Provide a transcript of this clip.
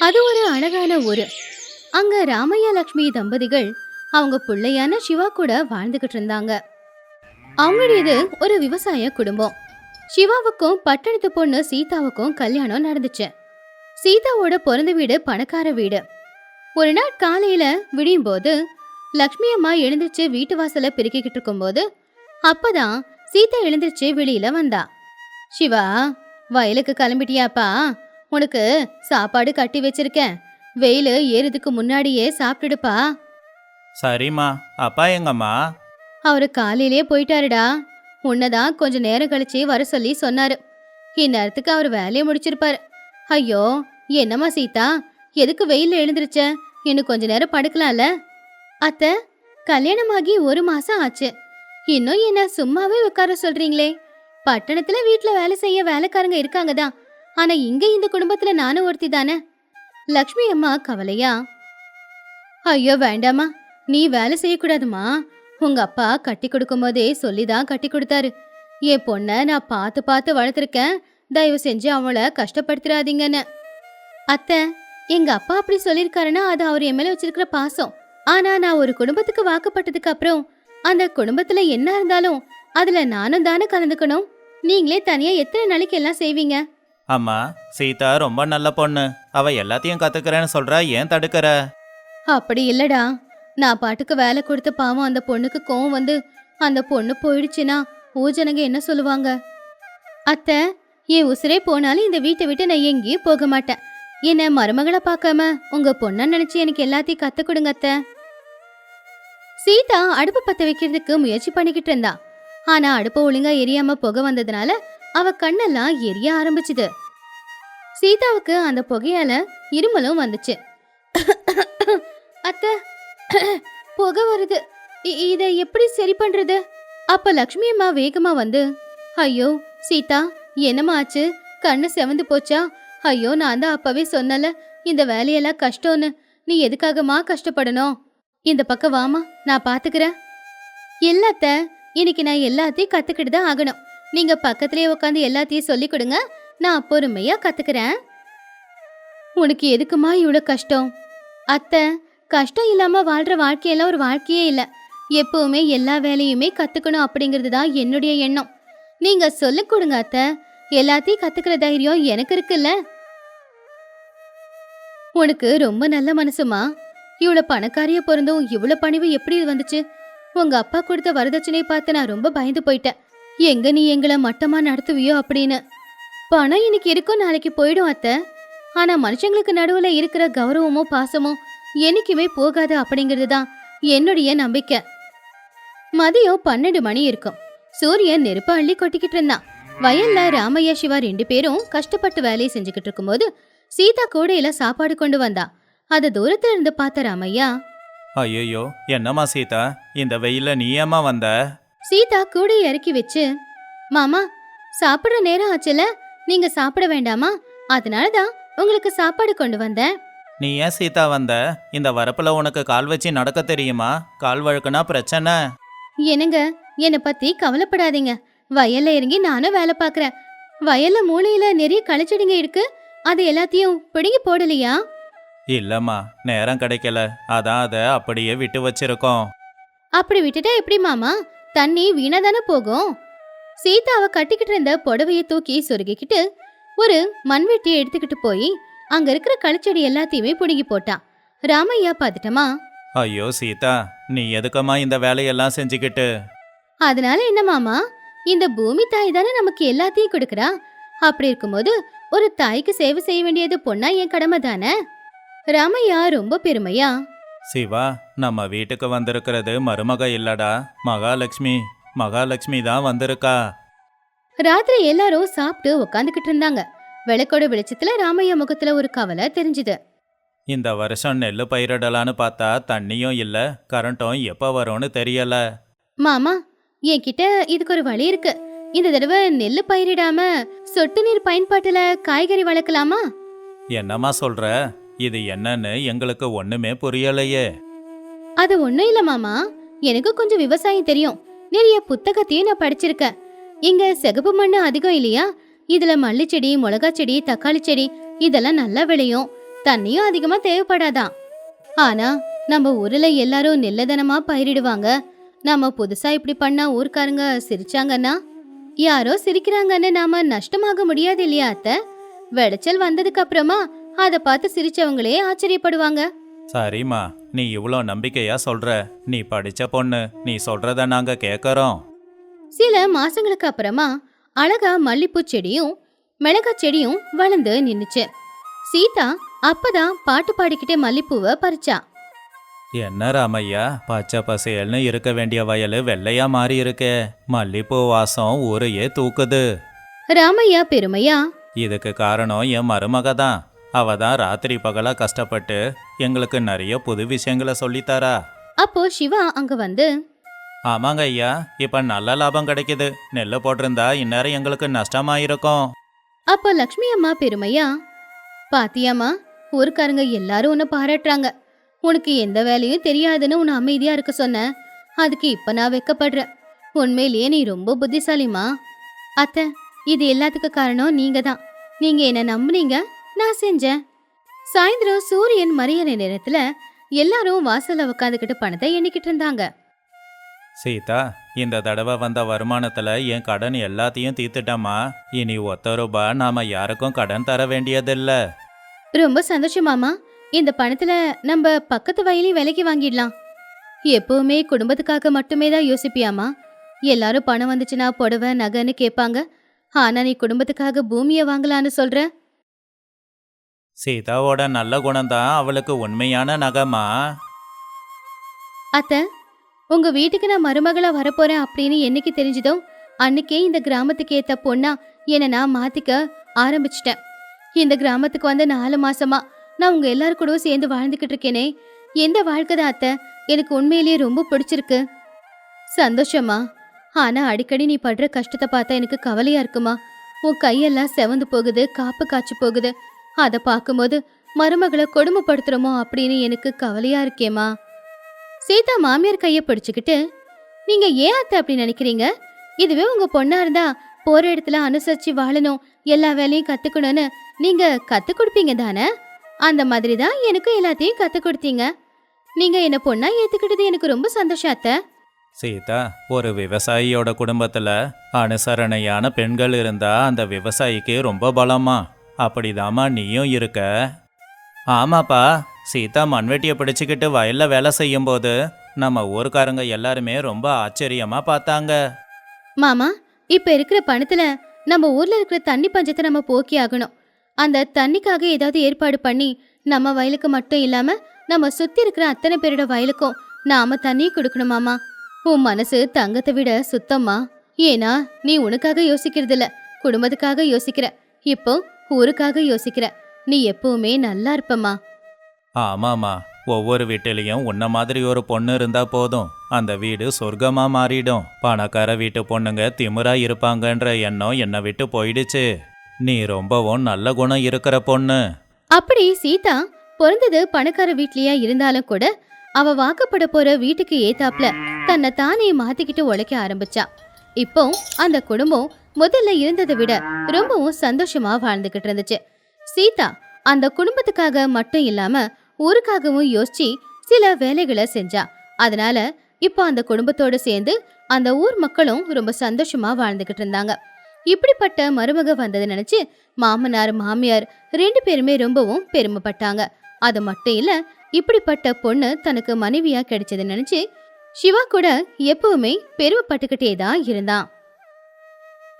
அது ஒரு அழகான ஊரு. அங்க ராமையா லக்ஷ்மி தம்பதிகள் அவங்க பிள்ளையான சிவா கூட வாழ்ந்துகிட்டு இருந்தாங்க. அவங்களுடையது ஒரு விவசாய குடும்பம். சிவாவுக்கும் பட்டணத்து பொண்ணு சீதாவுக்கும் கல்யாணம் நடந்துச்சு. சீதாவோட பிறந்த வீடு பணக்கார வீடு. ஒரு நாள் காலையில விடியும் போது லக்ஷ்மி அம்மா எழுந்திருச்சு வீட்டு வாசல பெருக்கிக்கிட்டு இருக்கும்போது அப்பதான் சீதா எழுந்திருச்சு வெளியில வந்தா. சிவா, வயலுக்கு கிளம்பிட்டியாப்பா? உனக்கு சாப்பாடு கட்டி வச்சிருக்கேன். வெயிலு ஏறதுக்கு முன்னாடியே சாப்பிட்டுடுப்பா. சரிம்மா. அப்பா எங்கம்மா? அவரு காலையிலே போயிட்டாருடா. உன்னதான் கொஞ்ச நேரம் கழிச்சு வர சொல்லி சொன்னாரு. இந்நேரத்துக்கு அவர் வேலையை முடிச்சிருப்பாரு. ஐயோ, என்னம்மா சீதா, எதுக்கு வெயில்ல எழுந்திருச்ச? இன்னும் கொஞ்ச நேரம் படுக்கலாம்ல? அத்தை, கல்யாணமாகி 1 மாசம் ஆச்சு. இன்னும் என்ன சும்மாவே உட்கார சொல்றீங்களே? பட்டணத்துல வீட்டுல வேலை செய்ய வேலைக்காரங்க இருக்காங்க தான். ஆனா இங்க இந்த குடும்பத்துல நானும் ஒருத்தி தானே. லக்ஷ்மி அம்மா கவலையா, ஐயோ வேண்டாமா, நீ வேலை செய்யக்கூடாதுமா. உங்க அப்பா கட்டி கொடுக்கும் போதே சொல்லிதான் கட்டி கொடுத்தாரு. என் பொண்ண நான் பார்த்து பார்த்து வளர்த்துருக்கேன். தயவு செஞ்சு அவளை கஷ்டப்படுத்திடாதீங்கன்னு. அத்தை, எங்க அப்பா அப்படி சொல்லியிருக்காருன்னா அது அவர் என் மேல வச்சிருக்கிற பாசம். ஆனா நான் ஒரு குடும்பத்துக்கு வாக்கப்பட்டதுக்கு அப்புறம் அந்த குடும்பத்துல என்ன இருந்தாலும் அதுல நானும் தானே கலந்துக்கணும். நீங்களே தனியா எத்தனை நாளைக்கு எல்லாம் செய்வீங்க? அம்மா, சீதா ரொம்ப நல்ல பொண்ணு. அவ எல்லாத்தையும் கத்துக்கிறேன்னு சொல்றா, ஏன் தடுக்கிற? அப்படி இல்லடா, நான் பாட்டுக்கு வேலை கொடுத்த பாவம் அந்த பொண்ணுக்கு கோவம் வந்து அந்த பொண்ணு போயிடுச்சுன்னா ஊஜனங்க என்ன சொல்லுவாங்க? அத்தை, என் உசுரே போனாலும் இந்த வீட்டை விட்டு நான் எங்கேயும் போக மாட்டேன். என்ன மருமகளை பார்க்காம உங்க பொண்ணா நினைச்சு எனக்கு எல்லாத்தையும் கத்து கொடுங்க அத்தை. சீதா அடுப்பு பத்த வைக்கிறதுக்கு முயற்சி பண்ணிக்கிட்டு இருந்தா. ஆனா அடுப்பு ஒழுங்கா எரியாம புகை வந்ததுனால அவ கண்ணெல்லாம் எரிய ஆரம்பிச்சுது. சீதாவுக்கு அந்த புகையால இருமலும் வந்துச்சு. அத்தை, புகை வருது, இத எப்படி சரி பண்றது? அப்ப லக்ஷ்மி அம்மா வேகமா வந்து, ஐயோ சீதா, என்னம்மா ஆச்சு? கண்ணு செவந்து போச்சா? ஐயோ, நான் தான் அப்பவே சொன்னல இந்த வேலையெல்லாம் கஷ்டம்னு. நீ எதுக்காகமா கஷ்டப்படணும்? இந்த பக்கம் வாமா, நான் பாத்துக்கிறேன். இல்லத்த, இன்னைக்கு நான் எல்லாத்தையும் கத்துக்கிட்டு தான் ஆகணும். நீங்க பக்கத்திலேயே உட்காந்து எல்லாத்தையும் சொல்லி கொடுங்க, நான் பொறுமையா கத்துக்கிறேன். உனக்கு எதுக்குமா இவ்வளவு கஷ்டம்? அத்தை, கஷ்டம் இல்லாம வாழ்ற வாழ்க்கையெல்லாம் ஒரு வாழ்க்கையே இல்ல. எப்பவுமே எல்லா வேலையுமே கத்துக்கணும் அப்படிங்கிறது தான் என்னுடைய எண்ணம். நீங்க சொல்லி கொடுங்க அத்தை, எல்லாத்தையும் கத்துக்கிற தைரியம் எனக்கு இருக்குல்ல. உனக்கு ரொம்ப நல்ல மனசுமா. இவ்வளவு பணக்காரிய பிறந்தும் இவ்வளவு பணிவு எப்படி வந்துச்சு? உங்க அப்பா கொடுத்த வரதட்சணை பார்த்து நான் ரொம்ப பயந்து போயிட்டேன். எங்க நீ எங்களை மட்டமா நடத்துவியோ அப்படின்னு. பணம் இன்னைக்கு இருக்கும், நாளைக்கு போயிடும் அத்தை. ஆனா மனுஷங்களுக்கு நடுவுல இருக்கிற கௌரவமும் பாசமும் என்னைக்குமே போகாது அப்படிங்கிறது தான் என்னுடைய நம்பிக்கை. மதியம் 12 மணி இருக்கும். சூரியன் நெருப்ப அள்ளி கொட்டிக்கிட்டு இருந்தான். வயல்ல ராமையா சிவா 2 பேரும் கஷ்டப்பட்டு வேலையை செஞ்சுக்கிட்டு இருக்கும்போது சீதா கூடையில சாப்பாடு கொண்டு வந்தா. அத தூரத்துல இருந்து பார்த்த ராமையா, ஐயோ, என்னம்மா சீதா, இந்த வெயில்ல நீ ஏம்மா வந்த? சீதா கூடையை இறக்கி வச்சு, மாமா சாப்பிடுற நேரம் ஆச்சுல, நீங்க சாப்பிட வேண்டாமா? அதனாலதான் உங்களுக்கு சாப்பாடு கொண்டு வந்தேன். நீ ஏன் சீதா வந்த? இந்த வரப்புல உனக்கு கால் வச்சு நடக்க தெரியுமா? கால் வழுக்குனா பிரச்சனை. என்னங்க, என்னை பத்தி கவலைப்படாதீங்க. வயல்ல இறங்கி நானும் வேலை பாக்குறேன். வயல்ல மூலையில நிறைய களச்செடிங்க இருக்கு, அது எல்லாத்தையும் பிடுங்கி போடலையா? இல்லம்மா, நேரம் கிடைக்கல, அதான் அதை அப்படியே விட்டு வச்சிருக்கோம். அப்படி விட்டுட்டா எப்படி மாமா? தண்ணி வீணா தானே போகும். சீதாவை கட்டிக்கிட்டு இருந்த புடவைய தூக்கி சொருகிக்கிட்டு ஒரு மண்வெட்டியை எடுத்துக்கிட்டு போய் அங்க இருக்கிற களச்செடி எல்லாத்தையுமே பிடுங்கி போட்டான். ராமையா பாத்துட்டமா, ஐயோ சீதா, நீ எதுக்கம்மா இந்த வேலையெல்லாம் செஞ்சுக்கிட்டு? அதனால என்ன மாமா, இந்த பூமி தாய் தானே நமக்கு எல்லாத்தையும் கொடுக்கறா. அப்படி இருக்கும்போது ஒரு தாய்க்கு சேவை செய்ய வேண்டியது பொண்ணா என் கடமை தானே. ராமையா ரொம்ப பெருமையா, சிவா, நம்ம வீட்டுக்கு வந்திருக்கிறது மருமக இல்லடா, மகாலட்சுமி. மகாலட்சுமி தான் வந்திருக்கா. ராத்திரி எல்லாரும் சாப்பிட்டு உக்காந்துக்கிட்டு இருந்தாங்க. விளக்கோட வெளிச்சத்துல ராமையா முகத்துல ஒரு கவலை தெரிஞ்சுது. இந்த வருஷம் நெல்லு பயிரிடலான்னு பார்த்தா தண்ணியும் இல்ல, கரண்ட்டும் எப்ப வரும்னு தெரியல. மாமா, என்கிட்ட இதுக்கு ஒரு வழி இருக்கு. இந்த தடவை நெல்லு பயிரிடாம சொட்டு நீர் பயன்பாட்டுல காய்கறி வளர்க்கலாமா? என்னம்மா சொல்ற? இது என்னன்னு எங்களுக்கு ஒண்ணுமே புரியலையே. அது ஒண்ணும் இல்ல மாமா, எனக்கு கொஞ்சம் விவசாயம் தெரியும். நிறைய புத்தகத்தையும் நான் படிச்சிருக்கேன். இங்க சிகப்பு மண்ணு அதிகம் இல்லையா? இதுல மல்லி செடி, மிளகா செடி, தக்காளி செடி இதெல்லாம் நல்லா விளையும். தண்ணியும் அதிகமா தேவைப்படாதான். ஆனா நம்ம ஊர்ல எல்லாரும் நெல்லதனமா பயிரிடுவாங்க. நாம புதுசா இப்படி பண்ணா ஊர்க்காரங்க சிரிச்சாங்கன்னா, யாரோ சிரிக்கிறாங்கன்னு நாம நஷ்டமாக முடியாது இல்லையா அத்தை? விளைச்சல் வந்ததுக்கு அப்புறமா அத பார்த்து சிரிச்சவங்களே ஆச்சரியப்படுவாங்க. சரிம்மா, நீ இவ்வளோ நம்பிக்கையா சொல்ற. நீ படிச்ச பொண்ணு, நீ சொல்றத நாங்க கேட்கறோம். சில மாசங்களுக்கு அப்புறமா அழகா மல்லிப்பூ செடியும் மிளகா செடியும் வளர்ந்து நின்னுச்சு. சீதா அப்பதான் பாட்டு பாடிக்கிட்டே மல்லிப்பூவை பறிச்சா. என்ன ராமையா, பச்சை பசேல்னு இருக்க வேண்டிய வயலு வெள்ளையா மாறி இருக்கே. மல்லிப்பூ வாசம் ஊரையே தூக்குது. ராமையா பெருமையா, இதுக்கு காரணம் என் மருமக தான். அவ தான் ராத்திரி பகலா கஷ்டப்பட்டு எங்களுக்கு நிறைய புது விஷயங்களை சொல்லித்தாரா. அப்போ சிவா அங்க வந்து, ஆமாங்க ஐயா, இப்ப நல்ல லாபம் கிடைக்குது. நெல்லை போட்டிருந்தா இந்நேரம் எங்களுக்கு நஷ்டமாயிருக்கும். அப்போ லக்ஷ்மி அம்மா பெருமையா, பாத்தியாமா, ஊருக்காரங்க எல்லாரும் உன்னை பாராட்டுறாங்க. உனக்கு எந்த வேலையும் தெரியாதுன்னு உன்னை அமைதியா இருக்க சொன்ன. அதுக்கு இப்ப நான் வெக்கப்படுறேன். உண்மையிலேயே நீ ரொம்ப புத்திசாலிமா. அத்தை, இது எல்லாத்துக்கும் காரணம் நீங்க தான். நீங்க என்ன நம்புனீங்க, நான் செஞ்சேன். சாயந்தரம் சூரியன் மறையிற நேரத்துல எல்லாரும் வாசல்ல உட்காந்துக்கிட்டு பணத்தை எண்ணிக்கிட்டு இருந்தாங்க. சீதா, இந்த தடவை வந்த வருமானத்துல என் கடன் எல்லாத்தையும் தீர்த்துட்டம்மா. இனி ₹1 நாம யாருக்கும் கடன் தர வேண்டியதில்ல. ரொம்ப சந்தோஷமாமா. இந்த பணத்துல நம்ம பக்கத்து வயலையும் விலைக்கு வாங்கிடலாம். எப்பவுமே குடும்பத்துக்காக மட்டுமே தான் யோசிப்பியாமா? எல்லாரும் பணம் வந்துச்சுன்னா புடவை நகைன்னு கேட்பாங்க. ஆனா நீ குடும்பத்துக்காக பூமியை வாங்கலான்னு சொல்ற. சீதாவோட நல்ல குணம்தான் அவளுக்கு உண்மையான நகைமா. அத்தை, உங்க வீட்டுக்கு நான் மருமகளா வரப்போறேன் அப்படின்னு என்னைக்கு தெரிஞ்சதோ அன்னைக்கே இந்த கிராமத்துக்கு ஏத்த பொண்ணா என்ன நான் மாத்திக்க ஆரம்பிச்சிட்டேன். இந்த கிராமத்துக்கு வந்து 4 மாசமா நான் உங்க எல்லாரும் கூடவும் சேர்ந்து வாழ்ந்துகிட்டு இருக்கேனே, எந்த வாழ்க்கை தான் அத்தை எனக்கு உண்மையிலேயே ரொம்ப பிடிச்சிருக்கு. சந்தோஷமா. ஆனா அடிக்கடி நீ படுற கஷ்டத்தை பார்த்தா எனக்கு கவலையா இருக்குமா. உன் கையெல்லாம் செவந்து போகுது, காப்பு காய்ச்சி போகுது. அதை பார்க்கும்போது மருமகளை கொடுமைப்படுத்துறோமோ அப்படின்னு எனக்கு கவலையா இருக்கேம்மா. சீதா மாமியார் கையை பிடிச்சுக்கிட்டு, நீங்க ஏன் அத்தை அப்படி நினைக்கிறீங்க? இதுவே உங்க பொண்ணா இருந்தா போற இடத்துல அனுசரிச்சு வாழணும், எல்லா வேலையும் கத்துக்கணும்னு நீங்க கத்து கொடுப்பீங்க தானே? அந்த மாதிரி தான் எனக்கும் எல்லாத்தையும் கத்து கொடுத்தீங்க. நீங்க என்ன பொண்ணா ஏத்துக்கிட்டது எனக்கு ரொம்ப சந்தோஷம் அத்தை. சீதா, ஒரு விவசாயியோட குடும்பத்துல அனுசரணையான பெண்கள் இருந்தா அந்த விவசாயிக்கு ரொம்ப பலமா. அப்படிதாம்மா நீயும் இருக்க. ஆமாப்பா, சீதா மண்வெட்டியை பிடிச்சிக்கிட்டு வயல்ல வேலை செய்யும்போது நம்ம ஊர்க்காரங்க எல்லாருமே ரொம்ப ஆச்சரியமா பார்த்தாங்க. மாமா, இப்ப இருக்கிற பணத்துல நம்ம ஊர்ல இருக்கிற தண்ணி பஞ்சத்தை நம்ம போக்கி ஆகணும். அந்த தண்ணிக்காக ஏதாவது ஏற்பாடு பண்ணி நம்ம வயலுக்கு மட்டும் இல்லாம நம்ம சுத்தி இருக்கிற அத்தனை பேரோட வயலுக்கும் நாம தண்ணி கொடுக்கணும் மாமா. உன் மனசு தங்கத்தை விட சுத்தம்மா. ஏன்னா நீ உனக்காக யோசிக்கிறது இல்ல, குடும்பத்துக்காக யோசிக்கிற. இப்போ ஊருக்காக யோசிக்கிற. நீ எப்பவுமே நல்லா இருப்பம்மா. ஆமாமா, ஒவ்வொரு வீட்டிலையும் உன்ன மாதிரி ஒரு பொண்ணு இருந்தா போதும், அந்த வீடு சொர்க்கமா மாறிடும். பணக்கார வீட்டு பொண்ணுங்க திமிரா இருப்பாங்கன்ற எண்ணம் என்னை விட்டு போயிடுச்சு. நீ ரொம்பவும் நல்ல குணம் இருக்கிற பொண்ணு. அப்படி சீதா பிறந்தது பணக்கார வீட்லயா இருந்தாலும் கூட அவ வாக்கப்பட போற வீட்டுக்கு ஏத்தாப்ல தன்னை தானே மாத்திக்கிட்டு உழைக்க ஆரம்பிச்சா. இப்போ அந்த குடும்பம் முதல்ல இருந்ததை விட ரொம்பவும் சந்தோஷமா வாழ்ந்துகிட்டு இருந்துச்சு. சீதா அந்த குடும்பத்துக்காக மட்டும் இல்லாம ஊருக்காகவும் யோசிச்சு சில வேலைகளை செஞ்சா. அதனால இப்போ அந்த குடும்பத்தோட சேர்ந்து அந்த ஊர் மக்களும் ரொம்ப சந்தோஷமா வாழ்ந்துகிட்டு இருந்தாங்க. இப்படிப்பட்ட மருமக வந்ததை நினைச்சு மாமனார் மாமியார் 2 பேருமே ரொம்பவும் பெருமைப்பட்டாங்க. அது மட்டும் இல்ல, இப்படிப்பட்ட பொண்ணு தனக்கு மனைவியா கிடைச்சதை நினைச்சு சிவா கூட எப்பவுமே பெருமைப்பட்டுக்கிட்டே தான் இருந்தான்.